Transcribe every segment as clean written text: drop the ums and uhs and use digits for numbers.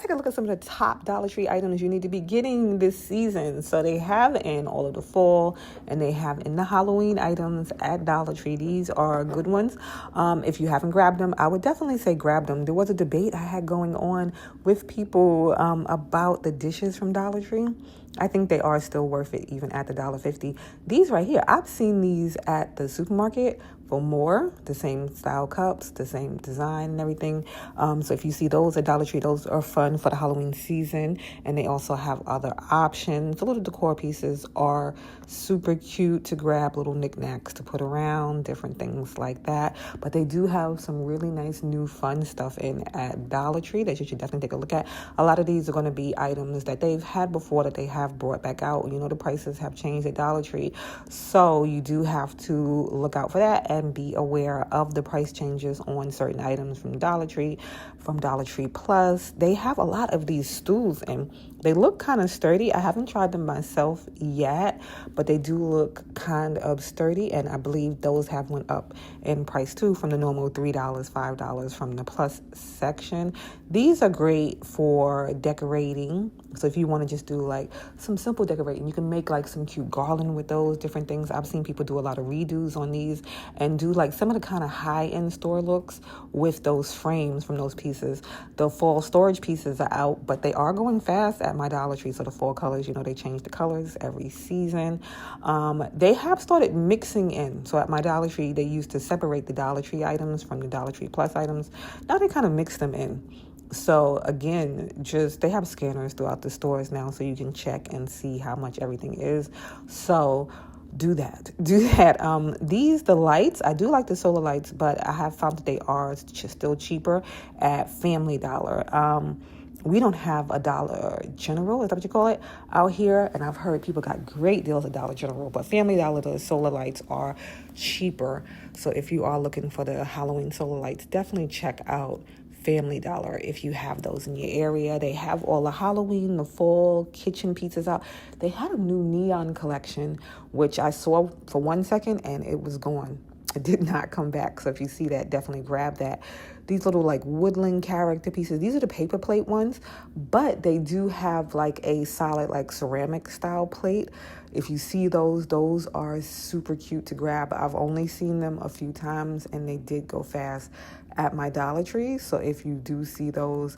take a look at some of the top Dollar Tree items you need to be getting this season. So they have in all of the fall and they have in the Halloween items at Dollar Tree. These are good ones. If you haven't grabbed them, I would definitely say grab them. There was a debate I had going on with people about the dishes from Dollar Tree. I think they are still worth it, even at the $1.50. These right here, I've seen these at the supermarket for more, the same style cups, the same design and everything. So if you see those at Dollar Tree, those are fun for the Halloween season. And they also have other options. The little decor pieces are super cute to grab, little knickknacks to put around, different things like that. But they do have some really nice new fun stuff in at Dollar Tree that you should definitely take a look at. A lot of these are going to be items that they've had before that they have brought back out. You know, the prices have changed at Dollar Tree. So you do have to look out for that and be aware of the price changes on certain items from Dollar Tree, from Dollar Tree Plus. They have a lot of these stools and they look kind of sturdy. I haven't tried them myself yet, but they do look kind of sturdy, and I believe those have went up in price too, from the normal $3, $5 from the Plus section. These are great for decorating. So if you want to just do like some simple decorating, you can make like some cute garland with those different things. I've seen people do a lot of redos on these and do like some of the kind of high-end store looks with those frames from those pieces. The fall storage pieces are out, but they are going fast at my Dollar Tree. So the fall colors, you know, they change the colors every season. They have started mixing in. So at my Dollar Tree, they used to separate the Dollar Tree items from the Dollar Tree Plus items. Now they kind of mix them in. So again, just they have scanners throughout the stores now, so you can check and see how much everything is. So do that. The lights, I do like the solar lights, but I have found that they are still cheaper at Family Dollar. We don't have a Dollar General, is that what you call it, out here? And I've heard people got great deals at Dollar General, but Family Dollar, the solar lights are cheaper. So if you are looking for the Halloween solar lights, definitely check out Family Dollar if you have those in your area. They have all the Halloween, the fall kitchen pieces out. They had a new neon collection, which I saw for 1 second and it was gone. It did not come back. So if you see that, definitely grab that. These little like woodland character pieces, these are the paper plate ones, but they do have like a solid like ceramic style plate. If you see those are super cute to grab. I've only seen them a few times and they did go fast at my Dollar Tree. So if you do see those,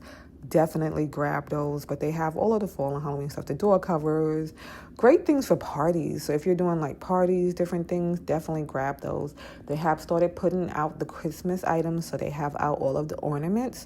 definitely grab those. But they have all of the fall and Halloween stuff, the door covers, great things for parties. So if you're doing like parties, different things, definitely grab those. They have started putting out the Christmas items, so they have out all of the ornaments.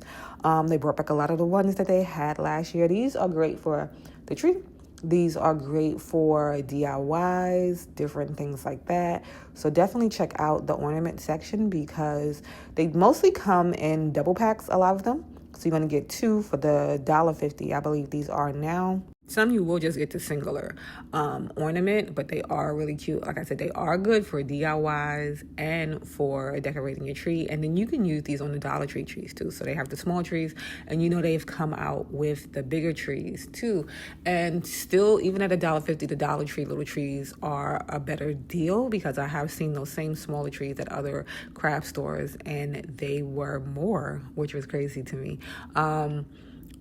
They brought back a lot of the ones that they had last year. These are great for the tree. These are great for DIYs, different things like that. So definitely check out the ornament section because they mostly come in double packs, a lot of them. So you're going to get 2 for the $1.50. I believe these are now. Some you will just get the singular ornament, but they are really cute. Like I said, they are good for DIYs and for decorating your tree. And then you can use these on the Dollar Tree trees too. So they have the small trees, and you know they've come out with the bigger trees too. And still, even at $1.50, the Dollar Tree little trees are a better deal because I have seen those same smaller trees at other craft stores, and they were more, which was crazy to me.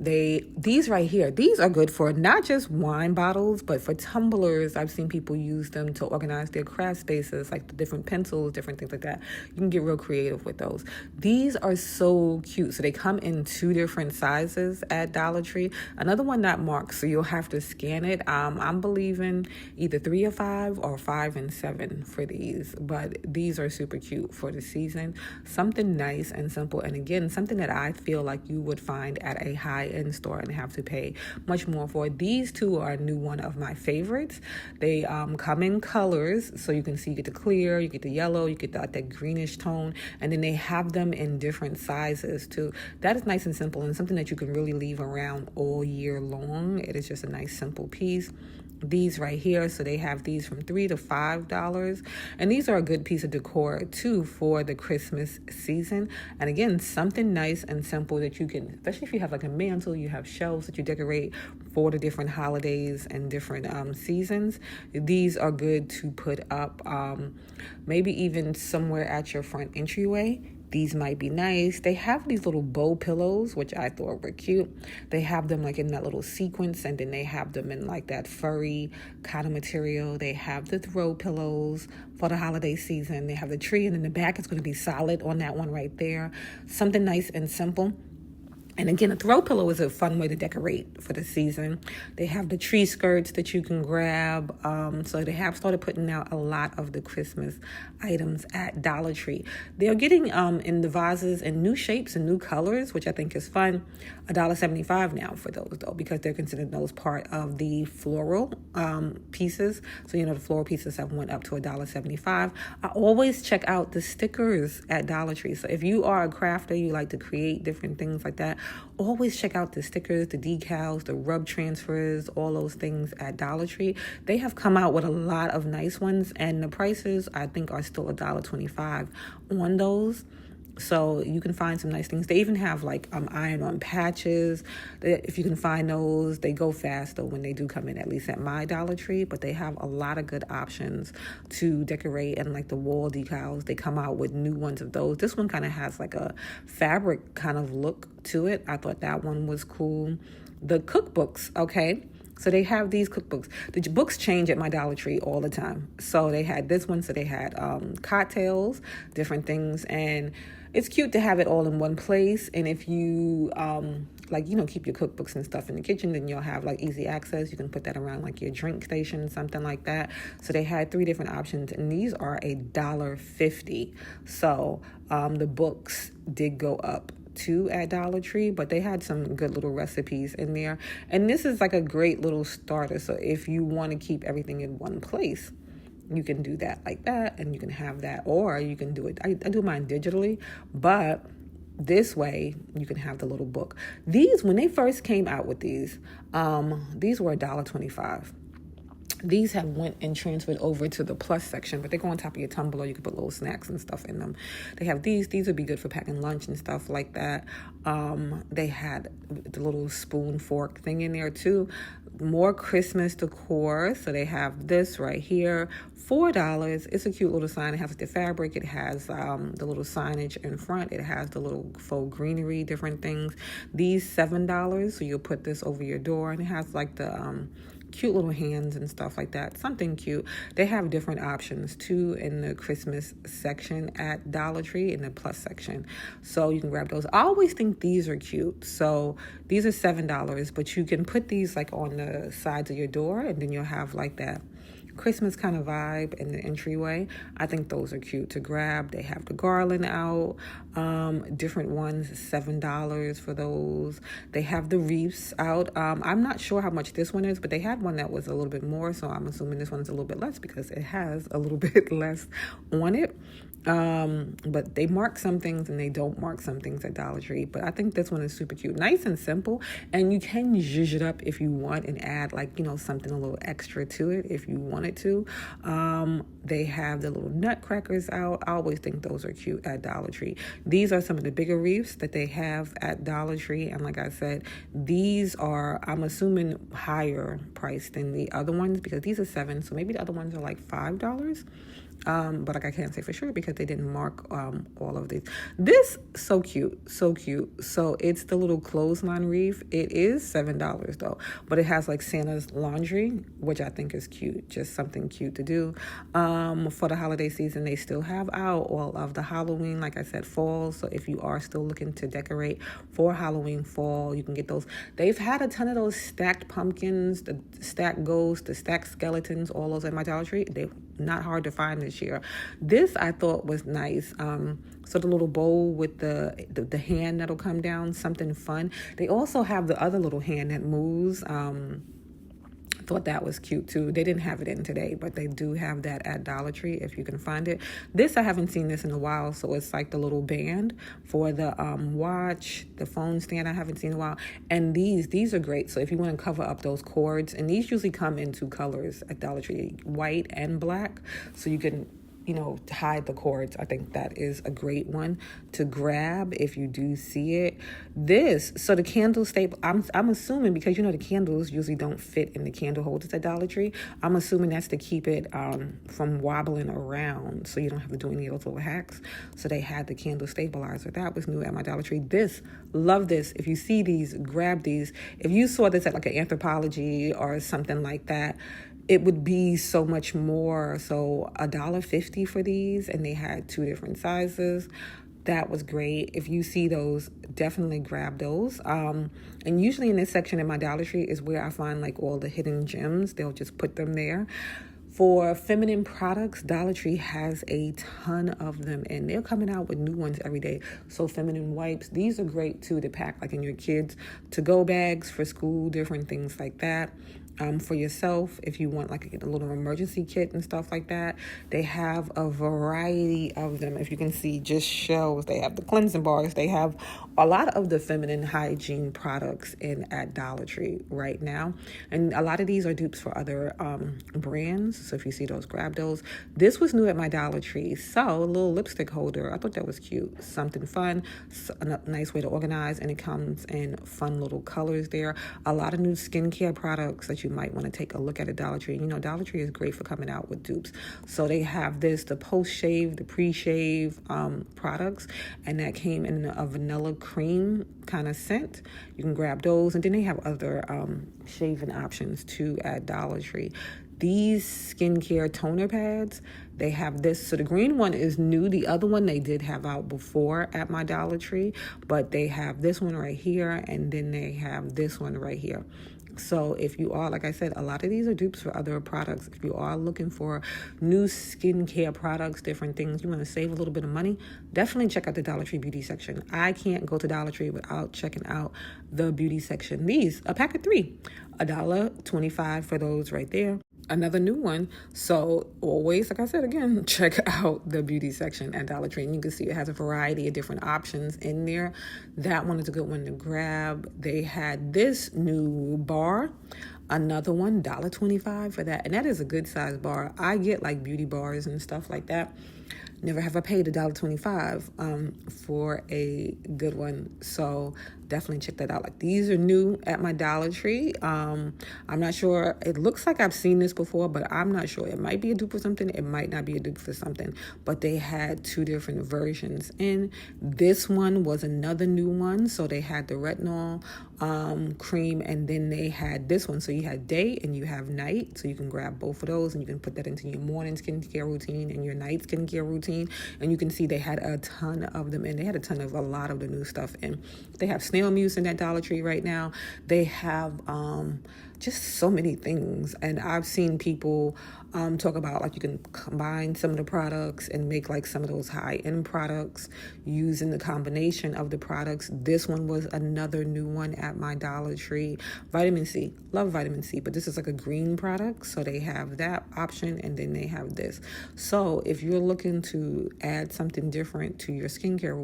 These right here, these are good for not just wine bottles, but for tumblers. I've seen people use them to organize their craft spaces, like the different pencils, different things like that. You can get real creative with those. These are so cute. So they come in 2 different sizes at Dollar Tree. Another one not marked, so you'll have to scan it. I'm believing either 3 or 5 or 5 and 7 for these, but these are super cute for the season. Something nice and simple, and again, something that I feel like you would find at a high-end store and have to pay much more for. These 2 are a new one of my favorites. They come in colors, so you can see you get the clear, you get the yellow, you get that greenish tone, and then they have them in different sizes too. That is nice and simple and something that you can really leave around all year long. It is just a nice simple piece. These right here, so they have these from $3 to $5, and these are a good piece of decor too for the Christmas season. And again, something nice and simple that you can, especially if you have like a mantle, you have shelves that you decorate for the different holidays and different seasons. These are good to put up, maybe even somewhere at your front entryway. these might be nice. They have these little bow pillows, which I thought were cute. They have them like in that little sequence, and then they have them in like that furry kind of material. They have the throw pillows for the holiday season. They have the tree, and in the back it's going to be solid on that one right there. Something nice and simple. And again, a throw pillow is a fun way to decorate for the season. They have the tree skirts that you can grab. So they have started putting out a lot of the Christmas items at Dollar Tree. They're getting in the vases in new shapes and new colors, which I think is fun. $1.75 now for those, though, because they're considered those part of the floral pieces. So, the floral pieces have went up to $1.75. I always check out the stickers at Dollar Tree. So if you are a crafter, you like to create different things like that, always check out the stickers, the decals, the rub transfers, all those things at Dollar Tree. They have come out with a lot of nice ones, and the prices I think are still $1.25 on those. So you can find some nice things. They even have like iron-on patches. If you can find those, they go fast though when they do come in, at least at my Dollar Tree. But they have a lot of good options to decorate, and like the wall decals, they come out with new ones of those. This one kind of has like a fabric kind of look to it. I thought that one was cool. The cookbooks, okay. So they have these cookbooks. The books change at my Dollar Tree all the time. So they had this one. So they had cocktails, different things. And it's cute to have it all in one place. And if you, keep your cookbooks and stuff in the kitchen, then you'll have like easy access. You can put that around like your drink station, something like that. So they had 3 different options. And these are $1.50. So the books did go up too at Dollar Tree, but they had some good little recipes in there. And this is like a great little starter. So if you want to keep everything in one place, you can do that like that, and you can have that, or you can do it. I do mine digitally, but this way you can have the little book. These, when they first came out with these were $1.25. These have went and transferred over to the plus section, but they go on top of your tumbler. You can put little snacks and stuff in them. They have these. These would be good for packing lunch and stuff like that. They had the little spoon fork thing in there too. More Christmas decor. So they have this right here, $4. It's a cute little sign. It has the fabric. It has the little signage in front. It has the little faux greenery, different things. These $7. So you'll put this over your door, and it has like the cute little hands and stuff like that. Something cute. They have different options too in the Christmas section at Dollar Tree, in the plus section. So you can grab those. I always think these are cute. So these are $7, but you can put these like on the sides of your door, and then you'll have like that Christmas kind of vibe in the entryway. I think those are cute to grab. They have the garland out, different ones, $7 for those. They have the wreaths out. I'm not sure how much this one is, but they had one that was a little bit more, so I'm assuming this one's a little bit less because it has a little bit less on it. But they mark some things and they don't mark some things at Dollar Tree. But I think this one is super cute, nice and simple, and you can zhuzh it up if you want and add like, something a little extra to it if you wanted to. They have the little nutcrackers out. I always think those are cute at Dollar Tree. These are some of the bigger wreaths that they have at Dollar Tree, and like I said, these are, I'm assuming, higher priced than the other ones because these are $7, so maybe the other ones are like $5. But like I can't say for sure because they didn't mark all of these. This, so cute. So it's the little clothesline wreath. It is $7 though, but it has like Santa's laundry, which I think is cute. Just something cute to do. For the holiday season, they still have out all of the Halloween, like I said, fall. So if you are still looking to decorate for Halloween fall, you can get those. They've had a ton of those stacked pumpkins, the stacked ghosts, the stacked skeletons, all those at my Dollar Tree. They're not hard to find this year. This I thought was nice. So the little bowl with the hand that'll come down, something fun. They also have the other little hand that moves. I thought that was cute too. They didn't have it in today, but they do have that at Dollar Tree if you can find it. This, I haven't seen this in a while, so it's like the little band for the watch, the phone stand. I haven't seen in a while. And these are great. So if you want to cover up those cords, and these usually come in 2 colors at Dollar Tree, white and black. So you can hide the cords. I think that is a great one to grab if you do see it. So the candle staple, I'm assuming, because the candles usually don't fit in the candle holders at Dollar Tree. I'm assuming that's to keep it from wobbling around, so you don't have to do any of those little hacks. So they had the candle stabilizer. That was new at my Dollar Tree. Love this. If you see these, grab these. If you saw this at like an Anthropologie or something like that, it would be so much more. So $1.50 for these, and they had 2 different sizes. That was great. If you see those, definitely grab those. And usually in this section in my Dollar Tree is where I find like all the hidden gems. They'll just put them there. For feminine products, Dollar Tree has a ton of them, and they're coming out with new ones every day. So feminine wipes, these are great too to pack like in your kids' to-go bags for school, different things like that. For yourself, if you want like a little emergency kit and stuff like that, they have a variety of them. If you can see, just shelves. They have the cleansing bars. They have a lot of the feminine hygiene products at Dollar Tree right now, and a lot of these are dupes for other brands. So if you see those, grab those. This was new at my Dollar Tree. So a little lipstick holder. I thought that was cute. Something fun, a nice way to organize, and it comes in fun little colors there. A lot of new skincare products that you might want to take a look at Dollar Tree. Dollar Tree is great for coming out with dupes. So they have the post-shave, the pre-shave products, and that came in a vanilla cream kind of scent. You can grab those, and then they have other shaving options too at Dollar Tree. These skincare toner pads, they have this. So the green one is new. The other one they did have out before at my Dollar Tree, but they have this one right here, and then they have this one right here. So if you are, like I said, a lot of these are dupes for other products. If you are looking for new skincare products, different things, you want to save a little bit of money, definitely check out the Dollar Tree beauty section. I can't go to Dollar Tree without checking out the beauty section. These, a pack of 3, $1.25 for those right there. Another new one. So always, like I said again, check out the beauty section at Dollar Tree, and you can see it has a variety of different options in there. That one is a good one to grab. They had this new bar, another one, $1.25 for that, and that is a good size bar. I get like beauty bars and stuff like that. Never have I paid $1.25 for a good one. So definitely check that out. Like, these are new at my Dollar Tree. I'm not sure. It looks like I've seen this before, but I'm not sure. It might be a dupe for something. It might not be a dupe for something. But they had 2 different versions. And this one was another new one. So they had the retinol cream, and then they had this one. So you had day and you have night. So you can grab both of those, and you can put that into your morning skincare routine and your night skincare routine. And you can see they had a ton of them, and they had a lot of the new stuff. And they have snail mousse in that Dollar Tree right now. They have just so many things. And I've seen people talk about like you can combine some of the products and make like some of those high-end products using the combination of the products. This one was another new one at my Dollar Tree. Vitamin C. Love vitamin C, but this is like a green product. So they have that option, and then they have this. So if you're looking to add something different to your skincare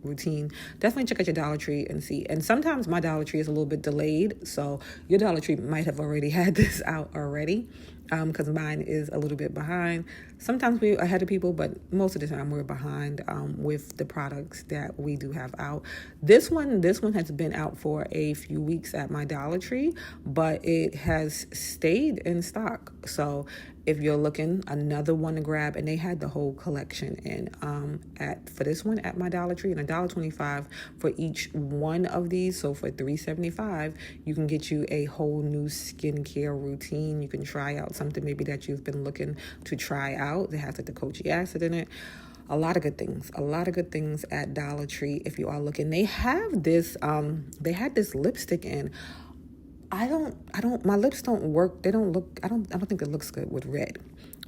routine, definitely check out your Dollar Tree and see. And sometimes my Dollar Tree is a little bit delayed, so your Dollar Tree might have already had this out already, because mine is a little bit behind. Sometimes we're ahead of people, but most of the time we're behind with the products that we do have out. This one has been out for a few weeks at my Dollar Tree, but it has stayed in stock. So if you're looking, another one to grab, and they had the whole collection in for this one at my Dollar Tree, and $1.25 for each one of these. So for $3.75, you can get you a whole new skincare routine. You can try out something maybe that you've been looking to try out. It has like the kojic acid in it. A lot of good things at Dollar Tree if you are looking. They have this they had this lipstick in. My lips don't work. I don't think it looks good with red.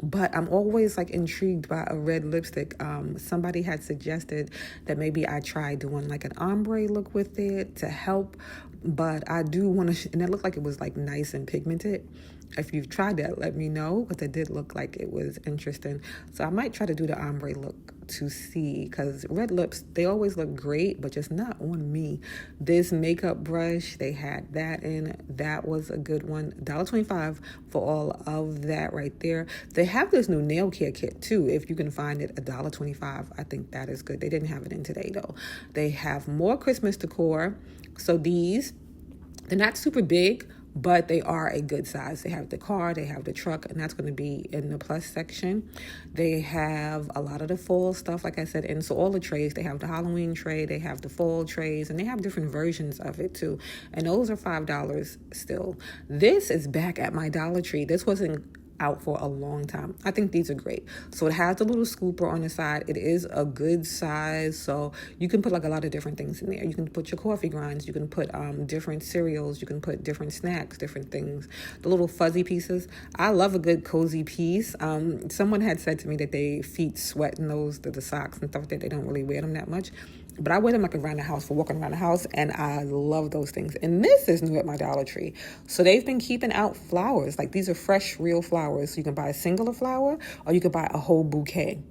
But I'm always like intrigued by a red lipstick. Somebody had suggested that maybe I try doing like an ombre look with it to help. But I do want to, and it looked like it was like nice and pigmented. If you've tried that, let me know, because it did look like it was interesting. So I might try to do the ombre look to see, because red lips, they always look great, but just not on me. This makeup brush, they had that in. That was a good one. $1.25 for all of that right there. They have this new nail care kit too. If you can find it, $1.25. I think that is good. They didn't have it in today though. They have more Christmas decor. So they're not super big, but they are a good size. They have the car, they have the truck, and that's going to be in the plus section. They have a lot of the fall stuff, like I said, and so all the trays. They have the Halloween tray, they have the fall trays, and they have different versions of it too. And those are $5 still. This is back at my Dollar Tree. This wasn't out for a long time. I think these are great. So it has a little scooper on the side. It is a good size, so you can put like a lot of different things in there. You can put your coffee grinds, you can put different cereals, you can put different snacks, different things. The little fuzzy pieces. I love a good cozy piece. Someone had said to me that they feet sweat in those, the socks and stuff, that they don't really wear them that much. But I wear them like around the house for walking around the house, and I love those things. And this is new at my Dollar Tree. So they've been keeping out flowers. Like these are fresh, real flowers. So you can buy a singular flower or you can buy a whole bouquet.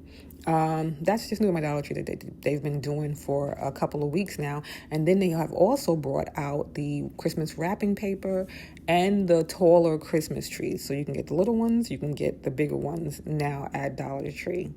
That's just new at my Dollar Tree that they've been doing for a couple of weeks now. And then they have also brought out the Christmas wrapping paper and the taller Christmas trees. So you can get the little ones, you can get the bigger ones now at Dollar Tree.